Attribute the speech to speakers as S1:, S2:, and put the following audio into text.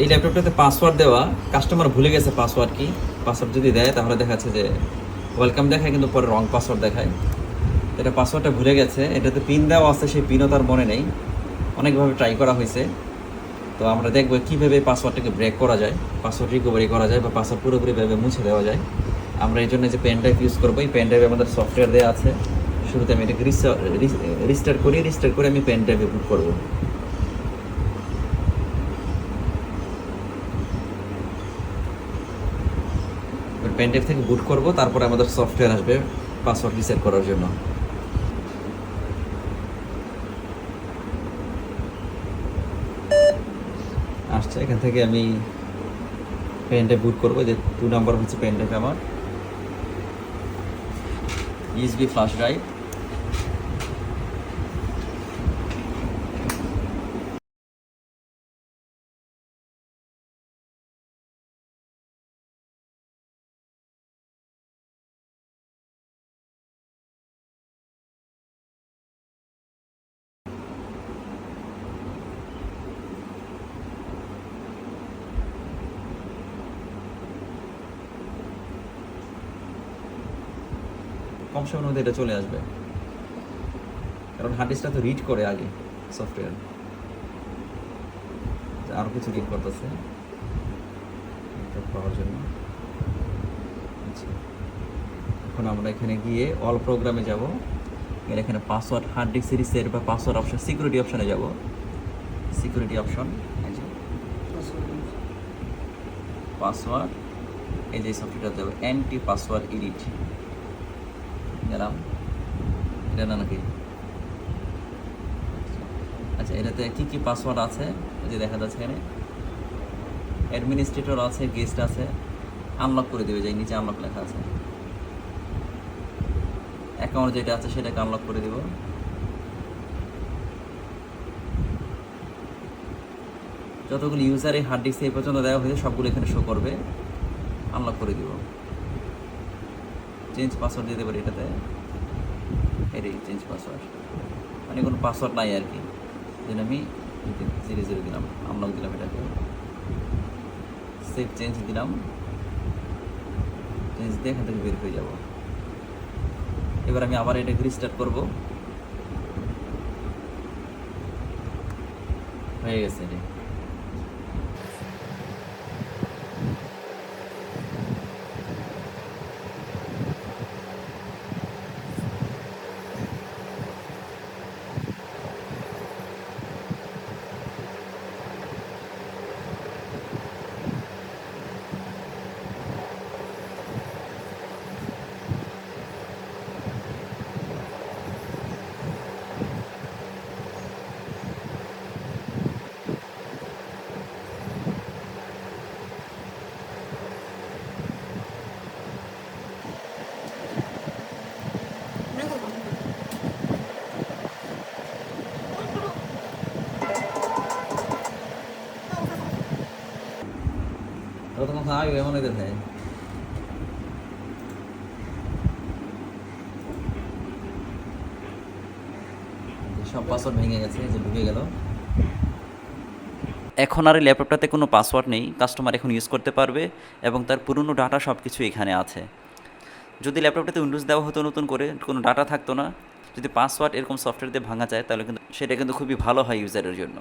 S1: এই ল্যাপটপটাতে পাসওয়ার্ড দেওয়া, কাস্টমার ভুলে গেছে পাসওয়ার্ড কি। পাসওয়ার্ড যদি দেয় তাহলে দেখাচ্ছে যে ওয়েলকাম দেখায়, কিন্তু পরে রং পাসওয়ার্ড দেখায়। এটা পাসওয়ার্ডটা ভুলে গেছে, এটাতে পিন দেওয়া আছে, সেই পিনও তার মনে নেই। অনেকভাবে ট্রাই করা হয়েছে। তো আমরা দেখবো কীভাবে পাসওয়ার্ডটাকে ব্রেক করা যায়, পাসওয়ার্ড রিকভারি করা যায়, বা পাসওয়ার্ড পুরোপুরিভাবে মুছে দেওয়া যায়। আমরা এই জন্য যে পেন ড্রাইভ ইউজ করবো, এই পেন ড্রাইভে আমাদের সফটওয়্যার দেওয়া আছে। শুরুতে আমি এটাকে রিস্টার্ট করে আমি পেন ড্রাইভে বুট করবো। পেন ড্রাইভ থেকে বুট করবো, তারপরে আমাদের সফটওয়্যার আসবে পাসওয়ার্ড রিসেট করার জন্য। আসছে, এখান থেকে আমি পেন ড্রাইভ বুট করবো। যে 2 নাম্বার হচ্ছে পেন ড্রাইভ আমার, ইউএসবি ফ্ল্যাশ ড্রাইভ। কম সময়ের মধ্যে এটা চলে আসবে, কারণ হার্ড ডিস্কটা তো রিড করে আগে সফটওয়্যার। আরও কিছু রিড করতেছে পাওয়ার জন্য। আচ্ছা, এখন আমরা এখানে গিয়ে অল প্রোগ্রামে যাব। এখানে পাসওয়ার্ড হার্ড ডিস্ক সিরিজের বা পাসওয়ার্ড অপশন, সিকিউরিটি অপশনে যাব। সিকিউরিটি অপশন, এই যে পাসওয়ার্ড, এই যে সফটওয়্যারটা যাবে অ্যান্টি পাসওয়ার্ড এডিট। গেলাম, এটা না নাকি? আচ্ছা, এটাতে কী কী পাসওয়ার্ড আছে এই যে দেখা যাচ্ছে এখানে। অ্যাডমিনিস্ট্রেটর আছে, গেস্ট আছে। আনলক করে দেবে, যাই নিচে আনলক লেখা আছে। অ্যাকাউন্ট যেটা আছে সেটাকে আনলক করে দেব। যতগুলো ইউজার এই হার্ড ডিস্কে এই পর্যন্ত দেওয়া হয়েছে সবগুলো এখানে শো করবে। আনলক করে দিব। চেঞ্জ পাসওয়ার্ড দিতে পারি এটাতে, এটাই চেঞ্জ পাসওয়ার্ড, মানে কোনো পাসওয়ার্ড নাই আর কি। যেন আমি 0 দিলাম, আনলক দিলাম এটাকে, সেভ চেঞ্জ দিলাম। চেঞ্জ দিয়ে এখান থেকে বের হয়ে যাব। এবার আমি আবার এটাকে রিস্টার্ট করব। হয়ে গেছে এটা। তখন আগে এমন হইতে থাকে। সব পাসওয়ার্ড ভেঙে গেছে, যে ঢুকে গেল। এখন আর এই ল্যাপটপটাতে কোনো পাসওয়ার্ড নেই, কাস্টমার এখন ইউজ করতে পারবে এবং তার পুরনো ডাটা সব কিছু এখানে আছে। যদি ল্যাপটপটাতে উইন্ডোজ দেওয়া হতো নতুন করে, কোনো ডাটা থাকতো না। যদি পাসওয়ার্ড এরকম সফটওয়্যার দিয়ে ভাঙা যায় তাহলে কিন্তু সেটা কিন্তু খুবই ভালো হয় ইউজারের জন্য।